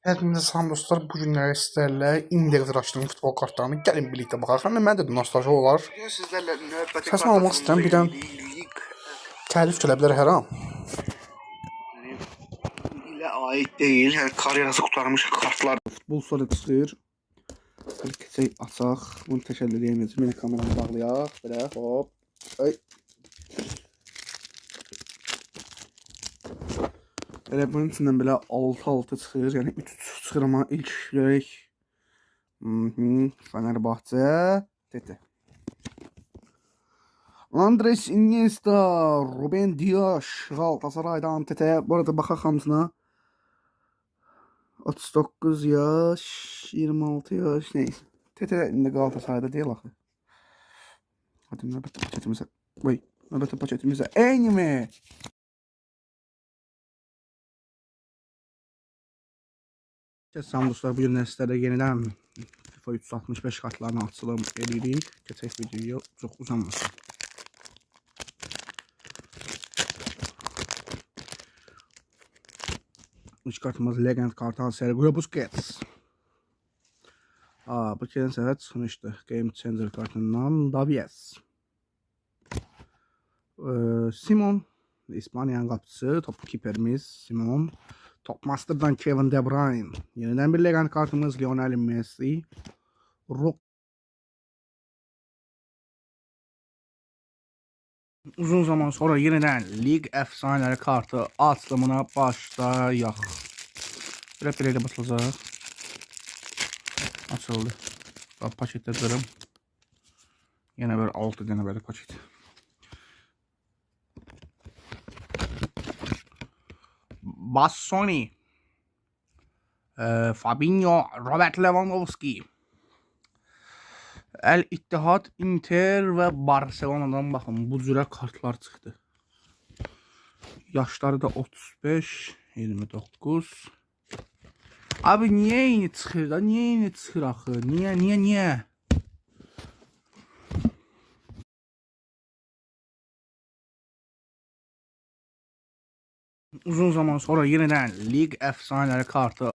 Hepinize salam dostlar. Bu günləri sizlərlə indeks açdığım futbol kartlarını gəlin birlikdə baxaq. Həm də məndə də nostalji olar. Bugün sizlərlə növbəti Səsini almaq istəyirəm. Birdən təlif gələ bilər hər an. ilə aid deyil. Yəni karyerası qurtarmış kartlar. Futbol sonra çıxır. Belə keçək açaq. Bunu təşəkkür edəyəm. Mənə kameramı bağlayaq. Belə hop. Ay. Elə bunun içindən belə 6-6 çıxır. Yəni 3 çıxır amma ilk görək. Fenerbahçe. Tete. Andres Iniesta, Ruben Dias, Galatasaray'dan Tete. Bu arada baxaq hamısına. 39 yaş, 26 yaş, neyse. Tete indi Galatasaray'da deyil axı. Hadi növbəti paketimizə. Vay, növbəti paketimizə. Eyni mi? Salam dostlar, bugün sizlərlə yenidən FIFA 365 kartlarını açılım edirik. Keçək videoya çox uzanmasın. İlk kartımız Legend kartı Sergio Busquets. Bu keçən səfər çıxmışdı. Game Changer kartından Davies. Simon, İspaniyanın qapıcısı, top kiperimiz Simon. Top Master'dan Kevin De Bruyne. Yeniden bir Legend kartımız Lionel Messi. Uzun zaman sonra yeniden lig efsaneleri kartı açılımına başlayaq. Belə basılacaq. Açıldı. Paketdə durum. Yine böyle 6 tane böyle paket. Bassoni, Fabinho, Robert Lewandowski, El İttihad, Inter ve Barcelona'dan bakın bu cürə kartlar çıxdı. Yaşları da 35, 29. Abi niye yeni çıxır da? Niye yeni çıxır axı? Niye? Uzun zaman sonra yeniden lig efsaneleri kartı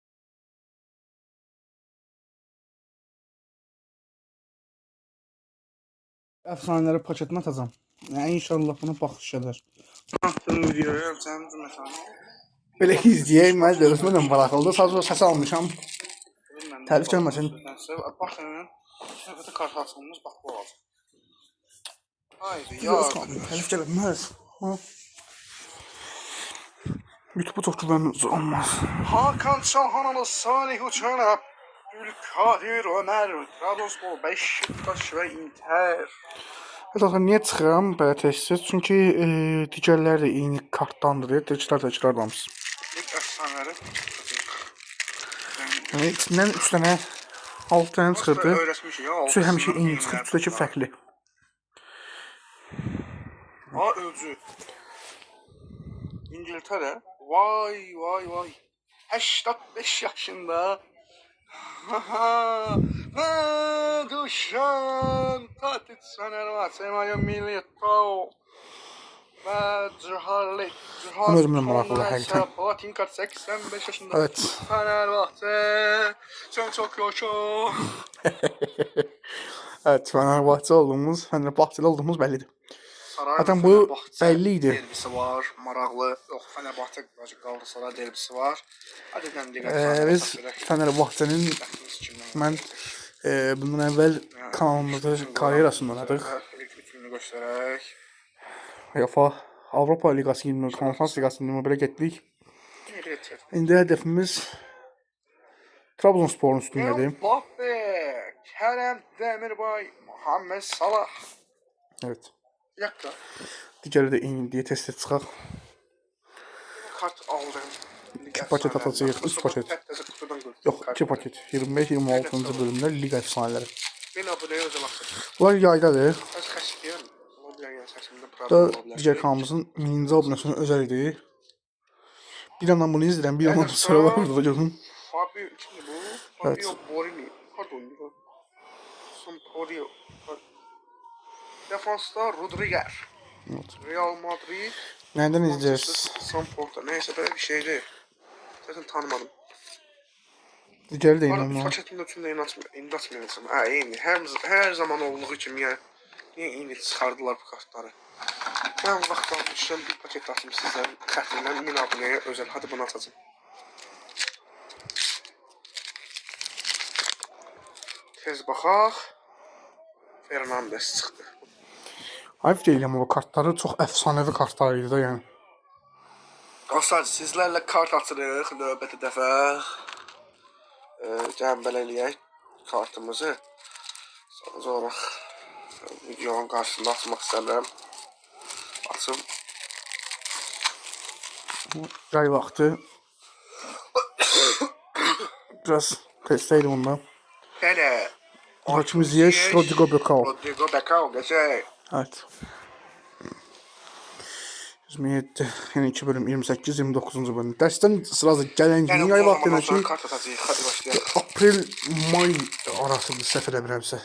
efsaneleri paketine atacağım. Yani inşallah buna baxışadır. Belə izləyək, mən də özümdən maraqlıdır. Sadəcə səs almışam. Təlif gəlməsin. Baxın, növbəti kart açılımız bax bu olacaq. Haydi, təlif gəlməz. YouTube çok güvenli olmaz. Hakan Çalhanoğlu, Salih Uçan'a, Ülkadir Ömer, Trabzonspor, Beşiktaş ve Inter. Zaten niye çıxıram belə tez-tez? Çünki digərləri də eyni kartdandır. Təkrarlamış. İlk efsaneleri. Yəni içindən 3 dənə 6 dənə çıxırdı. Üçü həmişə eyni çıxır, üçdəki fərqli. Özü. İngiltere. Vay. 85 yaşında. Dušan Tadić, Fenerbahçe, Mario Milito ve Ciharlik. Özümden maraqlı həqiqətən. Boateng 85 yaşında. Evet. Fenerbahçe, sen çok yaşa. Evet, Fenerbahçe olduğumuz bellidir. Zaten bu belliydi. Derbisi var, maraqlı. Yox, Fenerbahçe Galatasaray derbisi var. Hadi biz Fenerbahçe'nin mən bundan əvvəl kanalımızda karyerasını oynadık. İlk üçünü göstərək. Avropa Ligası kimi, Konferans Ligası kimi belə getdik. İndi hədəfimiz Trabzonsporun üstündədir. Mbappe, Kerem Demirbay, Muhammed Salah. Evet. Yakla. Digəri də eyni deyə test çıxaq. Kart aldım. 2 paket atacağıq, 3 paket. Yox, 2 paket. 25-26-cı bölümdə Liga efsaneləri. Beni abunəyə özə baxın. Bunlar yaydadır. Öz xəstəyəm. Da digər kanalımızın mininci abunəsinə özəl idi. Bir yandan bunu izləyirəm, bir yandan sonra var burada görün. Fabio, kimdir bu? Fabio Borini. Pardon. Sampaio. Defansta Rodriguez. Evet. Real Madrid. Nereden izleyeceğiz? Samporta. Neyse böyle bir şeydi. Zaten tanımadım. Digəri də Arada inanmam. paketin içində indi açmayacağım. Eyni. Hər zaman olduğu kimi yəni. Niyə indi çıxardılar bu kartları? Ben vaxt almışım, bir paket atım sizden. Xətrimdən 1000 abunəyə özel. Hadi bunu atacağım. Tez baxaq. Fernandes çıxdı. Hayf deyiləm, o kartları çox əfsanəvi kartlar idi da yəni. Dostlar, sizlərlə kart açırıq növbəti dəfə. Cəmbəl eləyək kartımızı. Sonra videonun qarşısında açmaq istəyirəm. Açım. Yay vaxtı. Biraz testəydim ondan. Hələ. Hakimiz Ziyech, Rodrigo Becao. Rodrigo Becao, qəşəng. Evet. 27, yəni 2 bölüm 28, 29-cu bölüm. Dərsdən sırası gələn gün yay vaxtı ilə ki, kart atacağıq. Hadi başlayaq. aprel, may arasıdır səhv eləmirəmsə.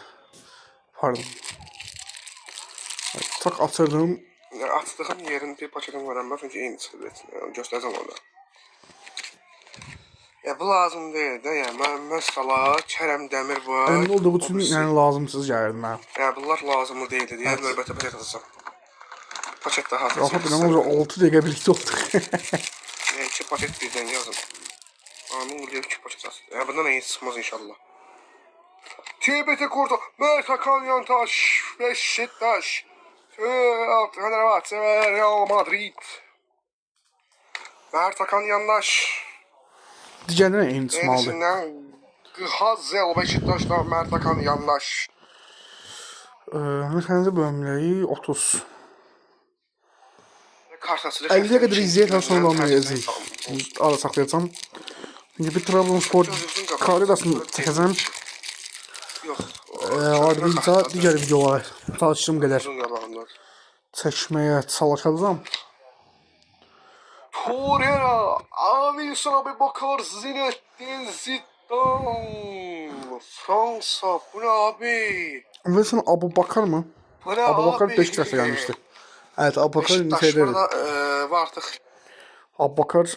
Pardon. Evet, tak atırdım. Açdığım yerin bir paketim var amma çünki eyni çıxıb göstərəcəm orada. Ya bu lazım deyil də, yəni Məhəmməd Salah, Kərəm Dəmir var. Əmin olduğu üçün yəni lazımsız gəlirdi mənə. Ya bunlar lazımlı deyildi deyə növbətə paket atacağam. Paket daha Rahat atacağım. biləm, 6 dəqiqə birlikdə olduq. 2 paket birdən yazın. Amin qılıyor 2 paket atacağım. Ya bundan iyi çıxmaz inşallah. TBT kurdu. Mert Hakan Yantaş. Beşiktaş. Fenerbahçe ve Real Madrid. Mert Hakan Yandaş. Digərdən eyni çıxmalıdır. Yenisinden Hazel Beşiktaş'ta Mert Hakan Yandaş. Mexanizə bölümləri 30. Kart açılır. 50'ye qədər izləyək, sonra onu yazayım. Ara saxlayacağım. Çünki bir Trabzonspor karidasını çəkəcəm. Yox. Ayrıca digər videolara çalışdığım qədər Uzun yalanlar. çəkməyə çalışacağım. Torreira, Alisson Abubakar, Zinedine Zidane. Fransa, bu ne abi? Və sən Abubakar mı? Bu ne Abubakar abi? Beşiktaş'a gəlmişdi. Evet, Abubakar Beşiktaş şeydə burada var artıq. Abubakar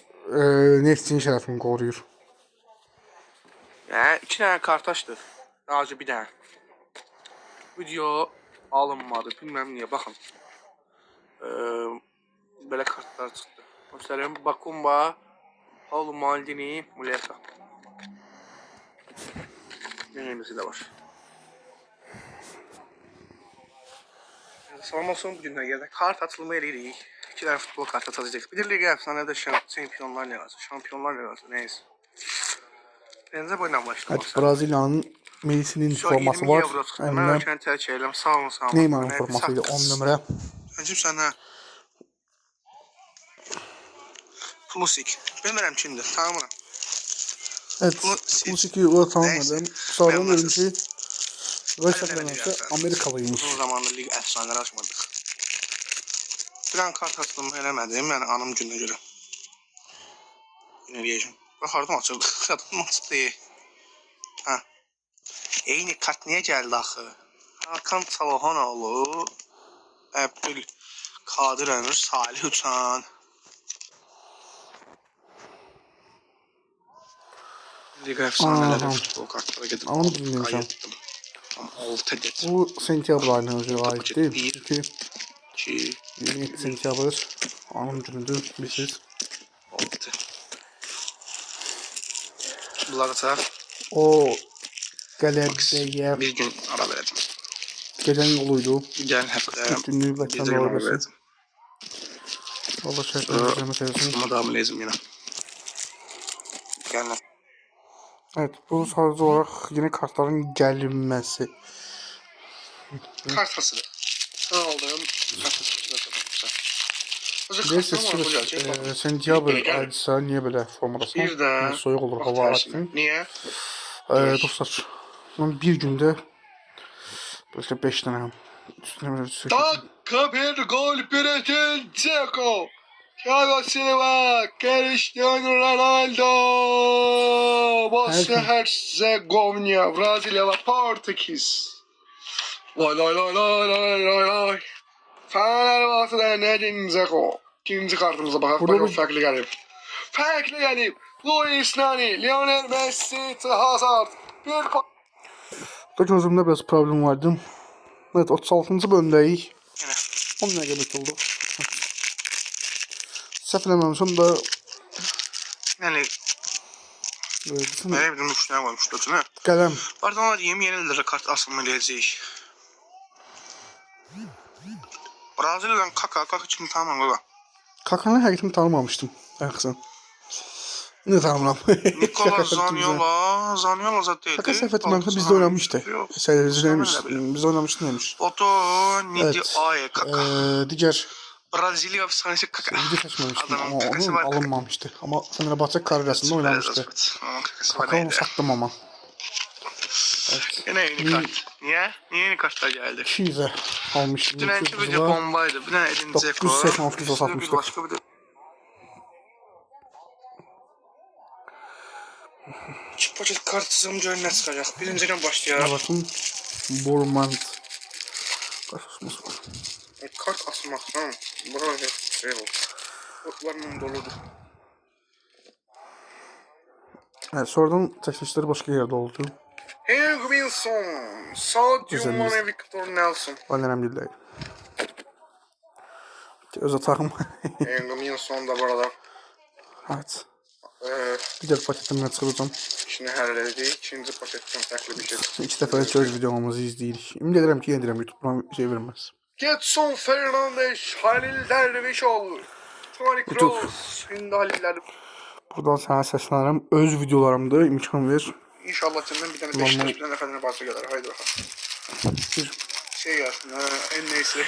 Neftçinin şərəfini qoruyur. Yəni 2 dənə kartaşdır. Sadəcə bir dənə. Video alınmadı. Bilməm niyə, baxın. Belə kartlar çıxdı. Göstərirəm. Bakumba, Paulo Maldini, Muleka. Yenisi də var. Salam olsun, bugündən gəldik. Kart açılımı eləyirik. 2 dənə futbol kartı açacağıq. Bir liqa əfsanədə Şampiyonlar Liqası. Şampiyonlar Liqası, neyse. Bence bu ilə başlamaq. Evet, Braziliyanın Messi'nin forması var. Mən Əminəm. ölkəni tərk edirəm. Sağ olun, sağ olun. Neymar'ın formasıydı 10 nömrə. Öncüm sənə. Plusik. Bilmirəm kimdir, tanımıram. Evet, Pulisic-i o tanımadım. Sonra dedim ki, Röşəkləməsə Amerikalıymış. Uzun zamandır lig əfsanələri açmadıq. Bir an kart açılımı eləmədim, yəni anım gününə görə. Gün eləyəcəm. Baxardım açıldı. Xatım açdı. Ha. Eyni kart niyə gəldi axı? Hakan Çalhanoğlu, Əbdül Qadir Ömür, Salih Uçan. Liga əfsanələri futbol kartlara gedim. Onu bilmirəm. Tam 6 adet. Bu sentyabr ayına özü aiddir. Çünki 2, 27 sentyabr anım günüdür, bilirsiniz. 6. Bunları da O qələbəyə bir gün ara verəcəm. gedən yoluydu. Gələn həftə Günlük bir vətən gün ara müharibəsi. verəcəm. Allah şəhətlərinizi zəhmət eləsin. Tutma davam edəcəm yenə. Gələn Evet, bu sadəcə olaraq yeni kartların gəlinməsi. kartasıdır. Sağ olun. Bilirsiniz, sentyabr ayısa niyə belə formadasın? Bir də Soyuq olur, hava arasın. Niyə? Dostlar, mən bir gündə başqa 5 dənə üstünə bir şey. Dakika bir gol Bretin Dzeko. Thiago Silva, Cristiano Ronaldo. Bosna Herzegovina, Brezilya ve Portekiz. Lay lay lay lay lay lay lay. Fenerbahçe'den Edin Dzeko. İkinci kartımıza bakalım. Burada Bakın farklı gelip. Farklı gelip. Luis Nani, Lionel Messi, Hazard. Bir Da gözümdə biraz problem vardı. Evet, 36-cı bölümdəyik. Yine. 10 dəqiqə bitirdi. Səhv eləməmişəm da Yani desene, nereye bir müşteri koymuştu değil mi? qələm. Barcelona yeni yenilir kart asılma edecek. Brezilya'dan Kaka kim tamam baba. Kakanı həqiqətən tanımamışdım. Həqiqətən. Ne tanımıram. Nikola Zaniola zaten. Kaka səhv etmirəmsə bizdə oynamışdı. Biz oynamışdıq demiş. Oto Nidi Evet. Aye Kaka. Digər Brezilya efsanesi Kaka. video seçməmişdim Adamın ama kakası onun vardı. alınmamışdı. Amma Fenerbahçe kariyerasında oynamışdı. Onun kakası var Kaka onu neydi? sattım ama. Evet. Yine yeni kart. Niye? Niye yeni kartlar geldi? 200'e almıştım. Dünenki video bombaydı. Bir tane Edin Dzeko. 986 satmıştık. Başka bir de. Çift paket kart sızımcı ne çıkacak? Birinciden başlayalım. Bakın Bormant. Kaçışması var. Kart asmaktan. Buraya şey oldu. Otlarla doludur. Evet, sonradan çəkilişləri başqa yerdə oldu. Henry Wilson, Sadio Güzel Mane, Victor Nelson. O önemli değil. Öz atağım. Henry Wilson da burada. Evet. Ee, Digər paketimlə çıxıracağım. işini hallederdik. İkinci paketten farklı bir şey. 2 dəfə söz videomuzu izləyirik. Ümid edirəm ki, yenə deyirəm YouTube-dan şey verməz. Getson Fernandes, Halil Dervişoğlu, Toni Kroos, Şimdi Halil Dervişoğlu. Buradan sənə səslənirəm. Öz videolarımda imkan ver. İnşallah senden bir tane Beşiktaş, bir tane Fenerbahçe gelir. Haydi bakalım. Bir Şey gelsin, en neyse.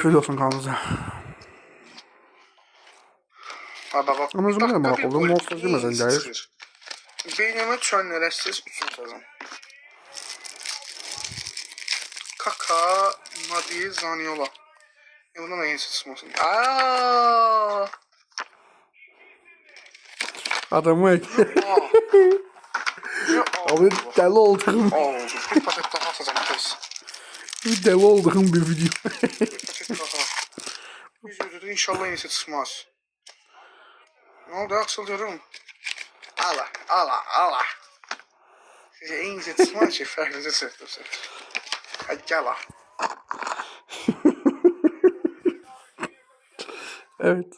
şöyle olsun kanalınıza. Ha bak. Ama özüm bilmirəm, bax, olur mu, olsun deməsən gəlir. Beynime düşənlərə siz 3-cü sezon. Kaka, Nadi, Zaniola. Bundan da yenisi çıxmasın. Aaaa! Adamı Abi dəli olduğum, Oldu. Bir paket daha atacağım kız. dəli olduğum bir video. Bir paket daha. Biz gözüdür inşallah yenisi çıxmaz. Ne oldu? Açılıyorum. Allah. Size en iyisi çıxmaz ki, fərqinizi çəkdirsin. Hadi gel ha. Evet.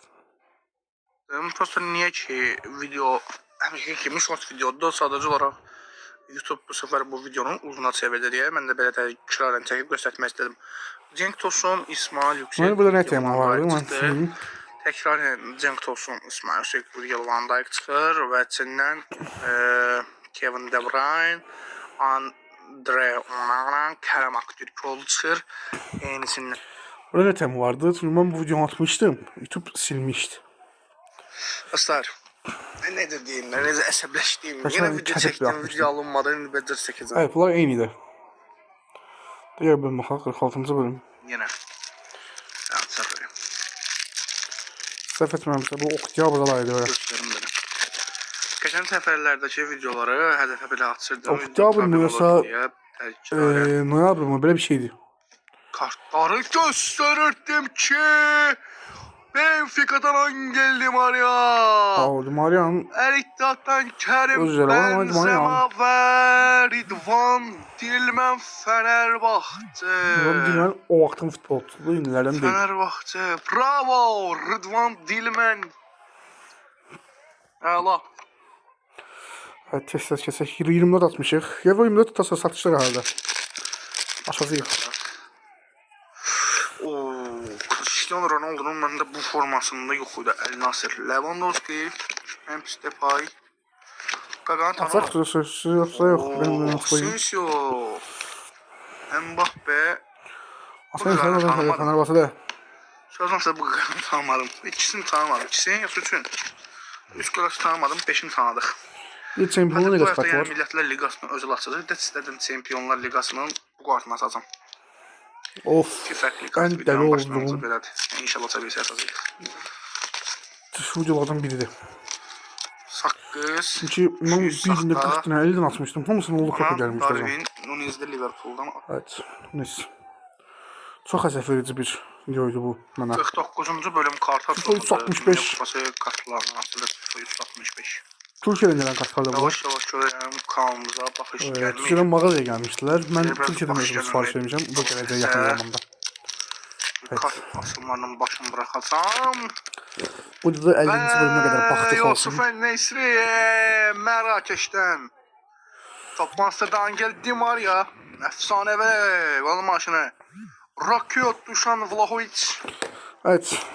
Просто niye ki video həmişə kimi short videodur, sadəcə olaraq YouTube bu sefer bu videonun uzuna çevirdi diye mən də belə təkrarən çəkib göstərmək istedim. Cenk Tosun, İsmail Yüksek. Hani burada ne tema vardı? Ben Təkrarən Cenk Tosun, İsmail Yüksek, Virgil van Dijk çıxır və içindən Kevin De Bruyne, Andre Onana, Kerem Aktürkoğlu çıxır. Yenisindən. Burada ne tema vardı? Çünkü ben bu videomu atmıştım. YouTube silmişti. Dostlar, nedir deyim, necə əsəbləşdiyim, Kaçan yenə video kəsib çəkdim, yapmışdım. video alınmadı, indi becər çəkəcəm. Evet, bunlar eynidir. Diğer bölüm bakalım, 46. bölüm. Yenə. Ya, çəkirəm. Səhv etməmişsə, bu oktyabrdalaydı öyle. Göstərim belə. Keçən səfərlərdəki videoları hədəfə belə açırdım. Oktyabr mı yoxsa Təkrarən noyabr mı? Böyle bir şeydi. kartları göstərirdim ki, Benfica'dan Angel Di Maria. Aa, Di Maria'nın Erik'ten Kerim Özür dilerim ama Di Maria Benzema ve Ridvan Dilmen Fenerbahçe. Dilmen o vaxtın futbolçusu indilərdən deyil. Fenerbahçe. Bravo Ridvan Dilmen. Allah. Evet, tez kesək. 24 atmışıq. Ya 24 tutasa satışlar halde. Aşağıyıq. Cristiano Ronaldo'nun məndə bu formasında yox idi. El Nasır, Lewandowski, Memphis Depay. Qaqanı Ataq tanımam. sözü yoxsa yox. Ben koyayım. Asensio, Mbappe. Aslında sen Fenerbahçe'de. Sözüm size bu qaqanı tanımadım. İkisini tanımadım. İkisini yox üçün. 3 qarası tanımadım, 5'ini tanıdıq. Bir Çempionlar Liqası Bu həftə var. Millətlər Liqasını özü açacaq. Də istədim Çempionlar Liqasının bu qartını açacağam. Of. İki fərqli Ben qart dəli videonun başlanğıcı oldum. belədir. İnşallah təbii açacağıq. Şu videolardan biridir. Saqqız. Çünkü ben bir günde 40 tane 50'den atmıştım. Hamısını Ulu Kapı gelmiş o zaman. Darwin Nunez'de Liverpool'dan Evet. Neyse. Çok əsəf verici bir videoydu bu mənə. 49. bölüm kart FIFA 165. Kupası kartlarının aslında FIFA 165. Türkiye'den gelen kartlardır bunlar. Yavaş-yavaş görəyəm kanalımıza baxış gəlmir. Türkiye'den mağazaya gelmiştiler. Ben Biraz Türkiye'den baxış özüm sipariş gəlmir. vereceğim. Bu geleceğe yakın zamanda. Kart asıllarının başını bırakacağım. Bu da 50. bölümüne kadar baktık Yusuf olsun. El-Nesri Mərakeşdən. Topmaster'dan geldi Maria. Efsanevi gol maşını. Rakiot Dušan Vlahovic. Evet.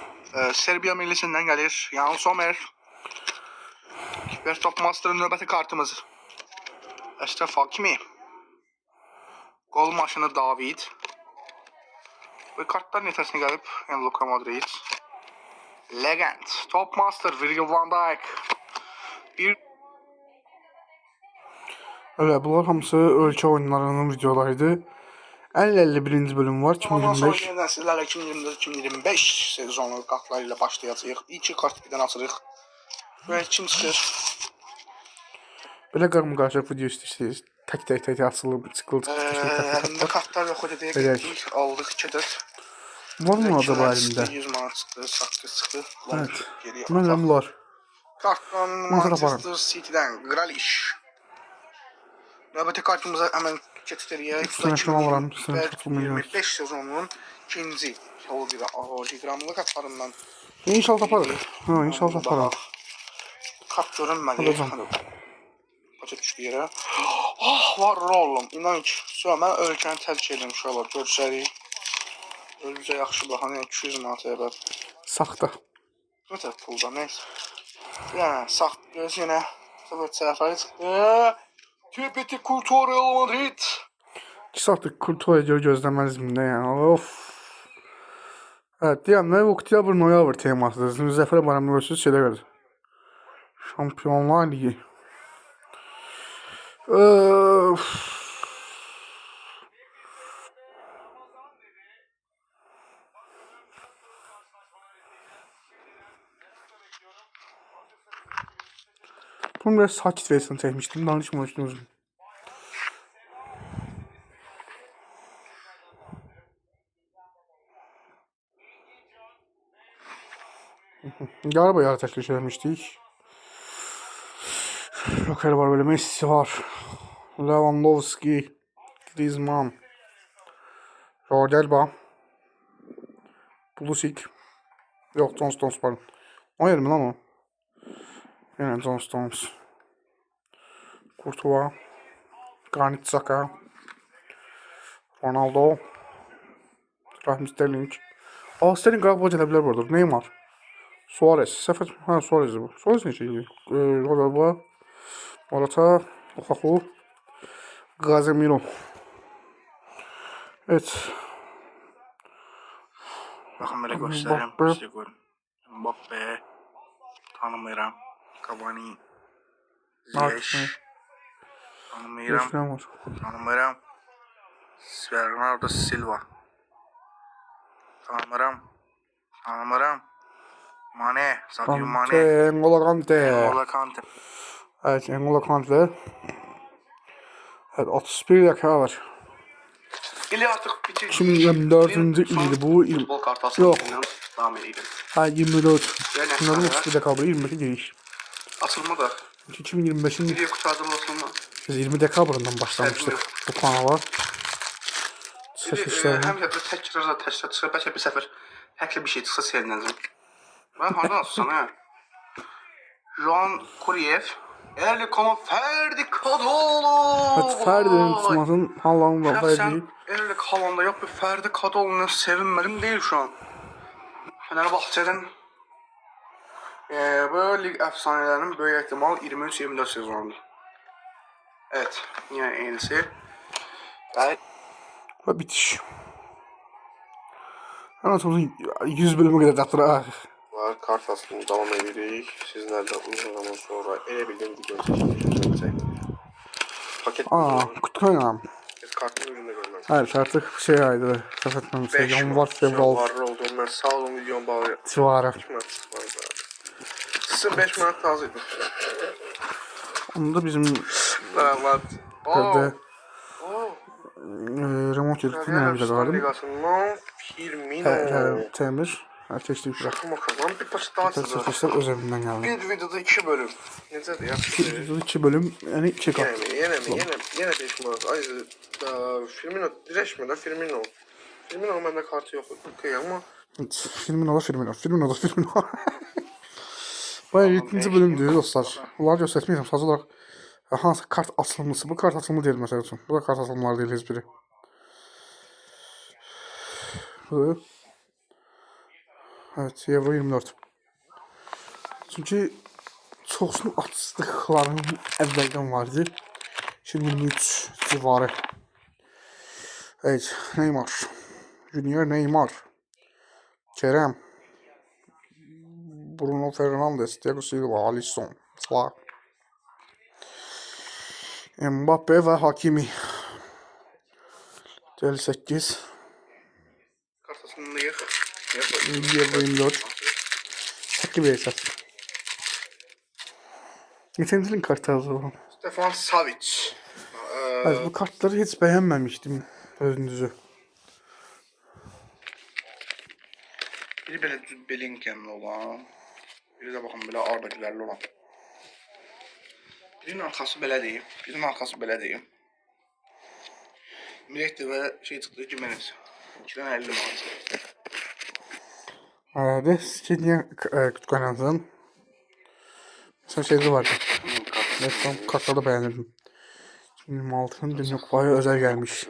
Serbiya millisindən gəlir. Jan Sommer. Ver Topmaster'ın növbəti kartımız. Əşrəf Hakimi. Gol maşını David. Bu kartlar neçəsinə gəlib? Yəni Luka Modric. Legend. Topmaster Virgil van Dijk. Bir Öyle bunlar hamısı ölçü oyunlarının videolarıydı. 50-51. bölüm var. Ondan sonra 2025. yeniden sizlerle 2024-2025 sezonu kartlarıyla başlayacağıq. İki kart birden açırıq. Ve kim çıxır? Böyle karma karşılık video istiyorsanız tek asılı sıkıldı. Elimdə kartlar yox idi deyə Belək. getdik, aldıq, gedir. Var mı acaba elimde? 100 manat çıxdı, saqqı çıxdı. Evet. Geriyə Mən ataq. bunlar. Kartdan Nasıl Manchester City'dən Grealish. Növbəti kartımıza həmən keçirik. Üstünə şuna alıram, üstünə tutulmuyor. 25 sezonunun ikinci hologramlı kartlarından. İnşallah taparıq. Ha, inşallah taparıq. Kart görünmədi. Alacağım. Paça düşdü yerə. Ah, var oğlum. İnan ki, mən ölkəni tərk edim uşaqlar. Görsərik. Özümüzə yaxşı baxan, 200 manat əvvəl. Saxta. Ne tər pulda, neyse. Yəni, sağ göz yenə. Tabii səhəfəri çıxdı. Tübeti Kultur Real Madrid. 2 saatlik Kurtuaya görə gözləməzdim də yəni. Of. Evet, deyəm nə oktyabr, noyabr temasıdır. Zəfər bayramını görürsünüz şeydə görür. Şampiyonlar Ligi. Öf. Bunu biraz sakit versiyonu çekmiştim. Danışmamıştım uzun. Galiba yarı teklif vermiştik. Joker var böyle, Messi var. Lewandowski. Griezmann. Jordi Alba. Pulisic. Yok, John Stones pardon. O yer mi lan o? Yine John Stones. Courtois. Granit Xhaka. Ronaldo. Raheem Sterling. Aa, Sterling galiba gelebilir bu arada. Neymar. Suarez. Sefer. Ha, Suarez bu. Suarez ne şey? Galiba. Morata. Lukaku. Casemiro. Evet. Baxın belə göstərirəm. Mbappe. Sizə görün. Mbappe. Tanımıram. Cavani. Ziyech. Tanımıram. Yaşayan var. Tanımıram. Bernardo Silva. Tanımıram. Tanımıram. Mane. Sadio Mane. Kante. N'Golo Kante. Ola Kante. Evet, N'Golo Kante. Evet, 31 dakika var. İli artıq bitir. 2024. ildi bu. Futbol kartası Yok. devam edelim. Ha, 24. Yəni, Bunların 31 dakika var. 25 giriş. açılma da. 2025'in Video kurtardım açılma. biz 20 dekabrından başlamıştık bu kanala. Çəkişlərlə. Həmişə də təkrar çıxır. Bəlkə bir səfər həklə bir şey çıxsa sevinəcəm. Mən hardan açsan hə? Joan Kuriev. Erlikonun Ferdi Kadıoğlu. Evet, Ferdi'nin tutmasının hallarını da Şəxsən Ferdi. Erlik halanda yox, bir Ferdi Kadıoğlu'na sevinmədim deyil şu an. Fenerbahçe'den bu lig efsanelerinin böyük ihtimal 23-24 sezonunda. Evet, yine enisi. Evet. Ve bitiş. Hemen sonra 100 bölümü kadar datıraq. Var, kart aslında devam edirik. Sizlerle uzun zaman sonra ele bildiğim video çekeceğiz. Paket Kutuyla. biz kartın ürünü görmem. Hayır, artık şey aydı. Sefetmem şey. Yanvar fevral. Var oldu. Ben sağ olun videom bağlı. Civarı. 2 manat var zaten. Sizin 5 manat lazımdı. Onu da bizim Evet. evde remont edip dinlememize Arabistan kaldım. Ligası'ndan Firmino. Temir. Keçdik bura. Şaka makalan bir paçı daha açıldı. Keçdik öz evindən gəldi. Bir videoda 2 bölüm. Necədir ya? 2 bölüm, yəni 2 qat. Yenə 5 manat. Ay, Firmino dirəşmə də Firmino. Firmino məndə kartı yox. Qıyamma. Firmino da. Bu 7-ci bölümdür dostlar. Bunları göstərməyəcəm. Sadəcə olaraq hansı kart açılması. Bu kart açılımı deyil məsəl üçün. Bu da kart açılımları deyil heç biri. Bu. Evet, Euro 24. Çünkü çoxsunu açdıqlarım əvvəldən vardı. 2023 civarı. Evet, Neymar. Junior Neymar. Kerem. Bruno Fernandes, Thiago Silva, Alisson, Salah. Mbappe və Hakimi. 58. Kartasını yıx. Euro 24. Takip edəcəz. Geçen kartı hazırladım. Stefan Savic. Hayır, bu kartları hiç beğenmemiştim özünüzü. Biri belə Bellingham'lı olan, biri də baxın belə Arda Gülərli olan. Birinin arxası belə deyim, birinin arxası belə deyim. Miretti və şey çıxdı, Gimenez. 2-dən 50 manat. Herhalde Skenya kütüphanenizin mesela şeyde vardı. Evet, ben kartları da beğenirdim. 2026'nın Dünya Kupaya özel gelmiş.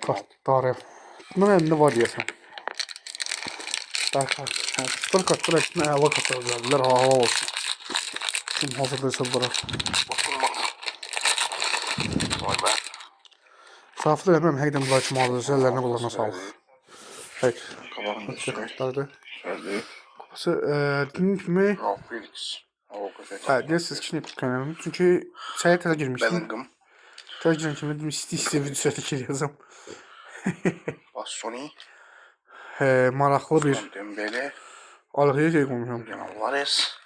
Kartları. Bunların elinde var diyesem. Star kart. Yani star kartları hepsine hava kartları verdiler. Hava olsun. Kim hazırdaysa bunlara. Safı da vermem. Hakikaten bunlar için mağazası ellerine kullanma sağlık. Evet. Qabağında Kartlardı. şöyle. Kupası dediğim gibi Felix. evet, siz için kütüphanem. Çünkü şeye teze girmiştim. Bellingham. Teze giren kimi dedim isti video çəkir yazam. Bastoni. Maraqlı bir Dembele. alıqıya şey qoymuşam. Alvarez.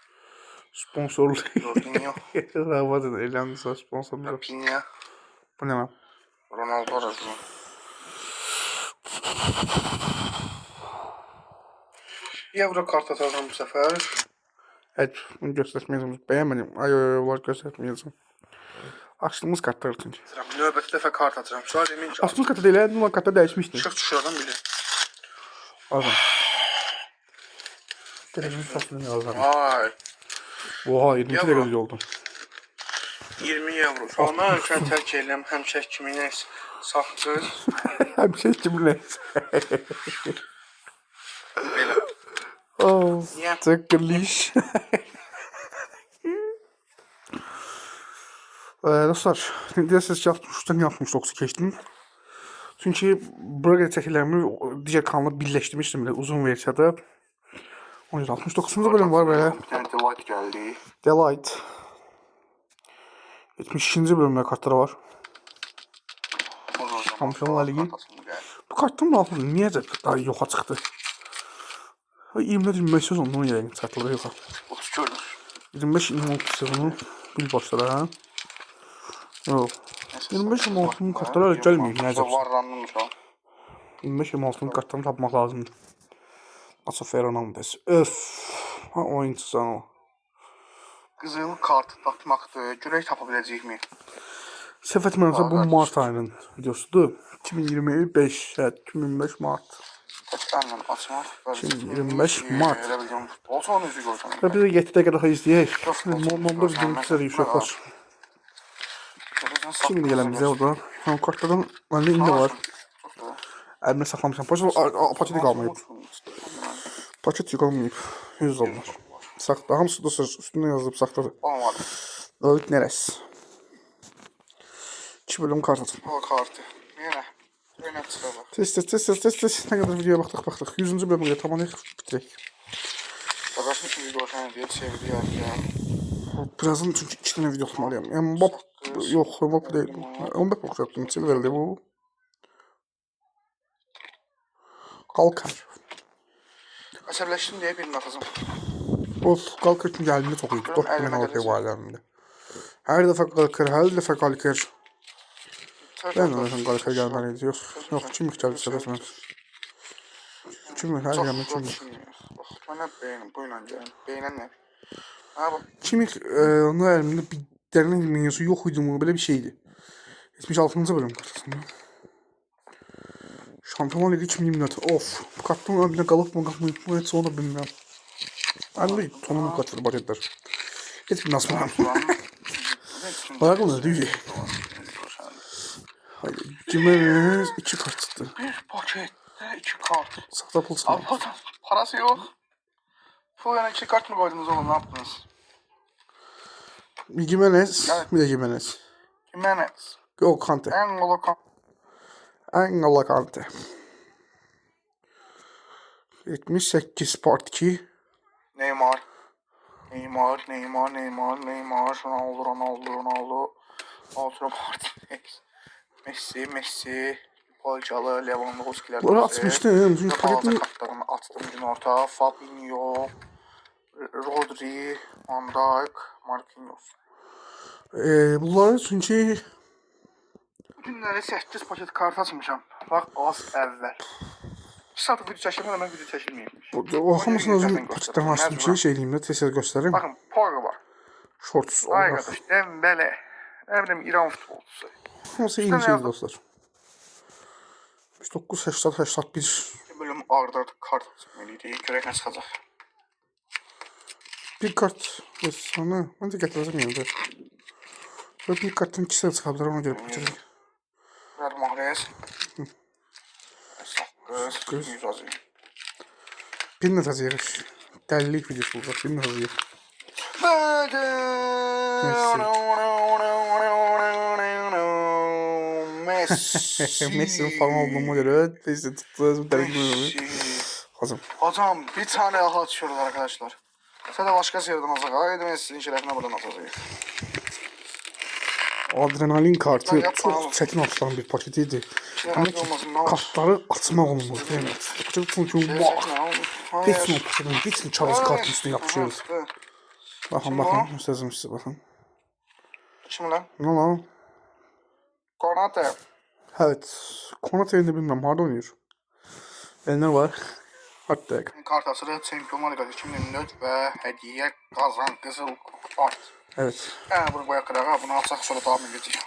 Sponsorlu. Jorginho. Ravazın eləndiysə sponsorlu. Rafinha. Bu ne lan? Ronaldo arası. Euro kart atacağım bu sefer. Evet, bunu göstərməyəcəm. Bəyənmədim. Ay, var göstərməyəcəm. Açdığımız kartlar için. Növbəti dəfə kart atacağım. Sonra demin ki, Açdığımız kartı deyil, numara kartı dəyişmişdi. çıx düşürdən bilir. Azam. Televizyonun səsini yazarım. Vay. Oha, 22 dəqiqə video oldu. 20 euro. Sonra mən ölkəni tərk edirəm. Həmçək kiminə saxçı. Həm şey kimi neyse. Belə. Oh, Niye? tıkırlış. Dostlar, deyirsiniz ki 63'ten 69 keçdim. Çünkü buraya çəkirlərimi digər kanalda birləşdirmişdim belə uzun versiyada. 69-cu bölüm var belə. Bir tane Delight geldi. Delight. 72-ci bölümdə kartları var. Şampiyonlar Ligi. Bu kartın altında niyə daha yoxa çıxdı? 24-25 sezonunun yayın kartları yoxa. 30 gördür. 25-26 sezonu bir başlara ha. Yox. 25-26'nın kartları öyle gəlməyib nəcəb. Varranmış o. 25-26'nın kartlarını tapmaq lazımdır. Naso Fernandes. Öf. Ha oyuncusan o. Qızıl kart tapmaqdır. Görək tapa biləcəkmi? Səhv etmirəmsə bu mart ayının videosudur. 2025, 2025 mart. Təklərlə açmaq. 2025 mart. Elə biləcəm futbolçu onun üzü görsən. Və biz də 7 dəqiqə daha izləyək. Normalda biz görüntü səriyyə yoxlar. Şimdi gələn bizə orada. O kartlardan məndə indi var. Əlimə saxlamışam. Paçeti qalmayıb. Paçet qalmayıb. 100 dollar. Saxda. Hamısı da üstündə yazılıb saxdadır. Olmadı. David Neres. 2 bölüm kart atın. O kartı. Yenə. Yenə çıxacaq. Tez. Nə qədər videoya baxdıq. 100-cü bölümü tamamlayıq, bitirək. Babasını kimi görsən deyə çeviriyək ya. Birazdan çünki 2 dənə video atmalıyam. Mbappe yox, Mbappe deyil. Mbappe oxuyacaktım. Silver'di bu. Qalkar. Əsəbləşdim deyə birini atacam. Of, Qalkar üçün gəldiğinde çok iyiydi. 4 milyon alıyor bu alemde. Her defa Qalkar. Ben de zaten Qalkar gelmeliydi. Yok, kim yükseldi sebebi. Kimi? Hər Çox yandan kimi. Bax, mənə beynim, bu ilə gəlin. Beynən nə? Ha bu. Kimi onun əlimdə bir dərinin menüsü yox idi mu? Belə bir şeydi. 76-cı bölüm kartasında. Şampiyon Ligi 2024. Of. Bu kartın önündə qalıb mı, qalmayıb mı? Heç onu da bilmirəm. Əlində tonum qatır paketlər. Heç bir nasıl bilmirəm. Ayaqlı deyil. Haydi. Jimenez 2 kart çıxdı. Bir paketdə 2 kart. Saxta pul sağ. Parası yox. Bu yana 2 kart mı qoydunuz oğlum, ne yaptınız? Bir Jimenez, bir de Jimenez. Jimenez. Yok Kante. N'Golo Kante. N'Golo Kante. 78 part 2. Neymar. Ronaldo. Lautaro Martinez. Messi. Polcalı, Lewandowski'ler. Bunları atmıştım. Çünkü Bazı paketin kartlarını attım gün orta. Fabinho. Rodri. Van Dijk. Marquinhos. bunları çünkü Günləri 8 paket kart açmışam. Bax, az əvvəl. 2 saat video çəkirəm, mən video çəkilməyibmiş. o hamısını özüm paketlerden açtım. Şey diyeyim de test göstereyim. Baxın, Pogba var. Shorts Ay olarak. qardaş, Dembele. Nə bilim, İran futbolçusu. Hamısı iyi şey dostlar. 1981. Bölüm arda kart açmalıyıq. Görək nə çıxacaq. Bir kart sana bence getireceğim yanında. Ve bir kartın ikisi de çıkabilir ona göre bakacağız. Ver Mahrez. Saqqız. 100 azı. Bir ne tazıyırız. Delilik videosu olacak. Bir ne tazıyır. Messi'nin falan olduğuma göre neyse tuttuğunuz bir delilik videosu. Hazım. Hocam bir tane daha açıyoruz arkadaşlar. Sen de başka yerden alacak. Haydi Messi'nin şerefine buradan atacağız. Adrenalin kartı Yapma çok oğlum. çetin açılan bir paketiydi. Şeref Demek ki olmasın, ne var? kartları açmaq olmur. Yani. Çünkü bak. Hepsini o paketin, hepsini Charles kartın üstüne yapışıyoruz. Bakın, sözüm size bakın. Kim lan? Ne lan? Konate. Evet, Konate'yi de bilmem, harda oynuyor. Eline var. Hatta Kart açılır, Çempionlar Liqası 2024 və hədiyyə qazan qızıl kart. evet. Yəni bunu qoyaq qırağa, bunu alsaq sonra davam edəcək.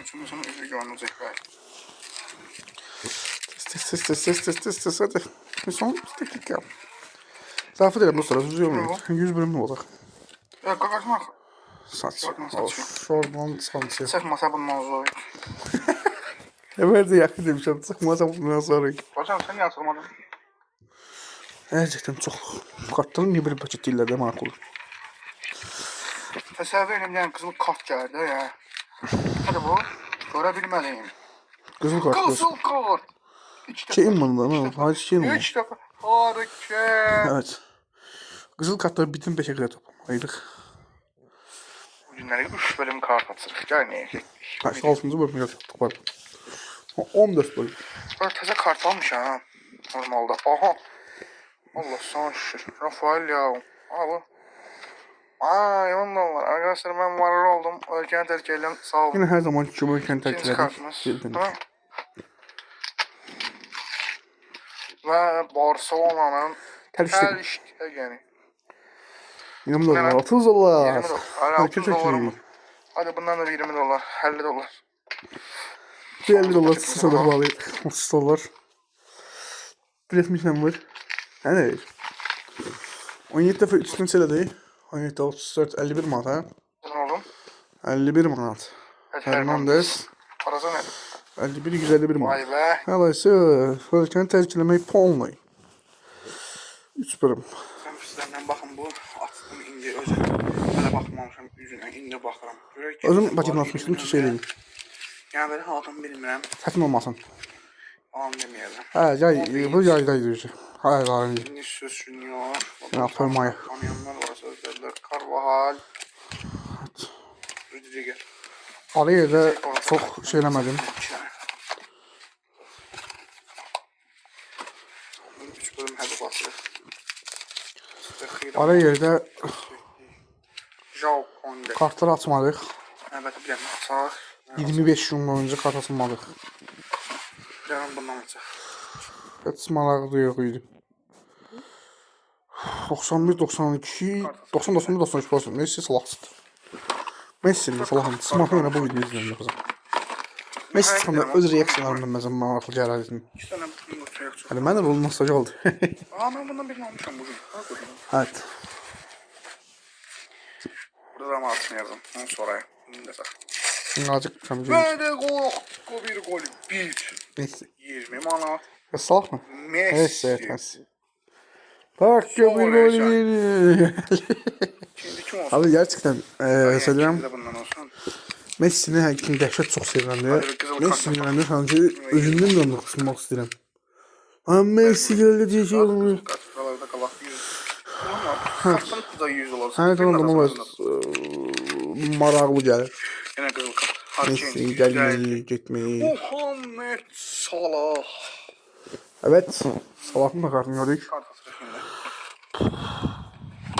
Üçün sonra üzü görünəcək bəli. Test hadi. Bir son dakika. Zarf edelim dostlar, üzüyor muyum? 100 bölümlü olacak. Qaqaşmaq. Saç. Şortman saçıyor. Şortman saçıyor. Çıxmasa bundan sonra. Evet de yakın demişim. Sıkmasam bundan sonra. Hocam sən niyə açılmadın? Gerçekten çok. Kartların niye bir paket değiller de makul. Təsəvvür edin, yəni qızıl kart gəldi ya. Hadi bu. Görə bilməliyim. Kızıl kart. Qızıl kart. Şeyim bunda ne? Hadi şeyim mi? 3 dəfə. Harika. Evet. Kızıl kartları bütün 5'e kadar toplamalıydık. Bu günləri 3 bölüm kart açırıq. Gəl nə edək? Kaç 6. bölümü yaptık var. 14 bölüm. Böyle təzə kart almış ha. Normalda. Aha. Allah sana şükür. Rafael ya. Aha bu. Aa, yalan var. Arkadaşlar ben varır oldum. Ölkəni tərk edirəm. Sağ olun. Yine her zaman Cumhuriyet'in İkinci terklerini kartımız. bildim. Ha? Ve Barcelona'nın Tercih. her iştiyeni. 20 dolar, Ne? 30 dolar. 20 dolar. Hala Hareket 30 dolar mı? iyi. Hadi bundan da 20 dolar. 50 dolar. Bir 50 dolar sana bağlıydı. 30 dolar. Biletmişim var. Yani 17 defa üstüne çele değil. 17, 34, 51 manat ha. Ne oldu? 51 manat. Hernandez. Parası nedir? 51, 151 manat. Vay be. Halaysa Fölkeni tercihlemeyi puanlayın. 3 bölüm. Sen sizlerden bakın bu. Attım indi özüm. Böyle bakmamışım yüzüne. İndi bakıram. Özüm paketini atmıştım ki şey diyeyim. Yani böyle halkım bilmirəm. Çətin olmasın. Falan demeyeceğim. Hə, yay, bu yaydaydı. Hayır, hayır. Vinicius Junior. Ya, Fermaya. Tanıyanlar var sözlerler. Carvajal. Rüdiger. Ali'ye de çok şey eləmədim. 3 bölüm hədi basırıq. Ara yerdə João Conde. kartları açmadıq. Əlbəttə bir dənə açaq. 25 gün boyunca kart açmadıq. Bir dənə bundan açaq. Heç maraqlı yox idi. 91, 92, 90, 91, 93%. Messi salahsızdır. Messi'nin salahın. Smart'ın öyle bu videoyu izləyəm yoxsa. Messi çıxanda öz reaksiyalarımdan məzəm maraqlı gəlirdim. 2 dənə bütün bu çörək çox. Hələ mənə bu nostalji oldu. Mən bundan birini almışam bugün. Ha, qoydum. Evet. Burada da marasını yazdım. Ondan sonra. Bunu da sax. Azıcık tam Və də bir gol. 1. Messi. 20 manat. Ya salah mı? Messi. Evet, Messi. Bak ya bir gol geliyor. Şimdi kim olsun? Abi gerçekten söylüyorum. Kimdə bundan olsun? Messi'ni her kim dehşet çok seviyorum Hadi diyor. bir kızıl Messi'nin kart yanında sanki özünden de onu kısılmak istedim. Ha Messi geldi diye şey olmuyor. Kartlarda qalaq 100. Kartın da 100 olarsa. Her zaman da maraqlı gəlir. Yenə qızıl kart. Hadi Messi gelmeyi, gitmeyi. Muhammed Salah. Evet. Salah'ın da kartını gördük. Kart atırıq indi.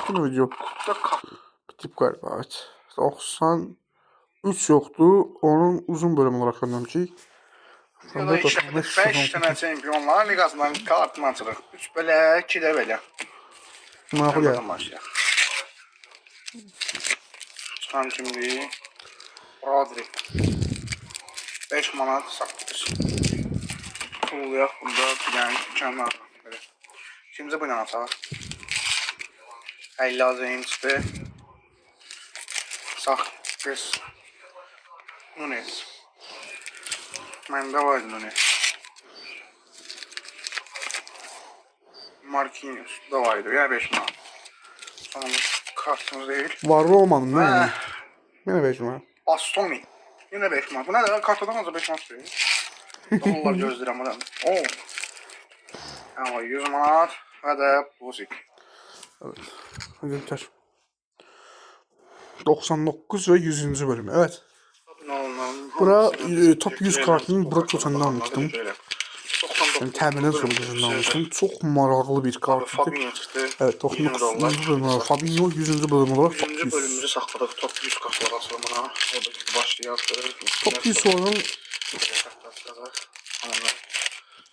Bu video Da kart. bitip galiba evet. 93 yoktu. Onun uzun bölüm olarak göndermişik. Ya da 5 dənə Çempionlar Liqasından kartını açırıq. 3 belə, 2 də belə. Maraqlı gəlir. Buradan başlayaq. Çıxan kimdir? Rodri. 5 manat satdıq. Pullayaq bunda bir dənə dükanlar. Kimsə bu ilə açaq. 50 azəyincdir. Sağ qız. Nunes. Məndə var Nunes. Marquinhos da var idi. Yəni 5 manat. Sonunda kartımız deyil. Var Roma'nın ne? Yine 5 numara. Bastoni. Yine 5 manat. Bu nədir? Kartadan azı 5 manat deyil. Dollar gözləyirəm adam. Oo. Ama 100 manat və də Buzik. Evet. Hadi biter. 99 ve 100. bölüm. Evet. Bura top 100 kartının bura köçəndə almışdım. Yani təbindən sonra köçəndə almışdım. Çok maraqlı bir kart idi. Fabinho çıxdı. Evet, 99. bölüm olarak Fabinho 100. bölüm olarak top 100. 100. bölümümüzü saxladıq. Top 100 kartlar açılımına. Oradakı başlayaq. Top 100 sonranın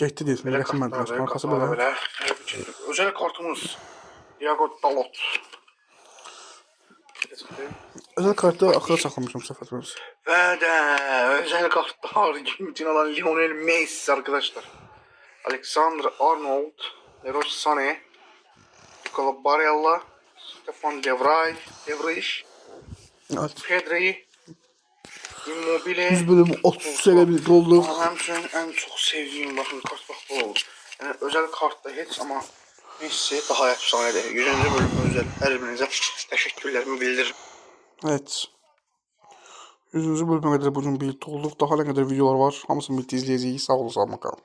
getdi deyəsən, rəsm məndələr. Markası belə. Özel kartımız Diego Dalot. Özel kartı axıra saxlamışam səfərimiz. Ve de özel kartlar için alan Lionel Messi arkadaşlar. Alexander Arnold, Leroy Sané, Nicola Barella, Stefan De Vrij, Evet. Pedri, Immobile. 100 bölüm 30 sene bir oldu. Ama həmçinin en çok sevdiğim bakın kart bak bu oldu. Yani özel kartda hiç ama Messi daha efsanedir. 100. bölüm özel her birinize teşekkürlerimi bildiririm. Evet. 100. bölümə qədər bugün birlikdə olduq. Daha nə qədər videolar var. Hamısını birlikdə izləyəcəyik. Sağ olun, sağ olun.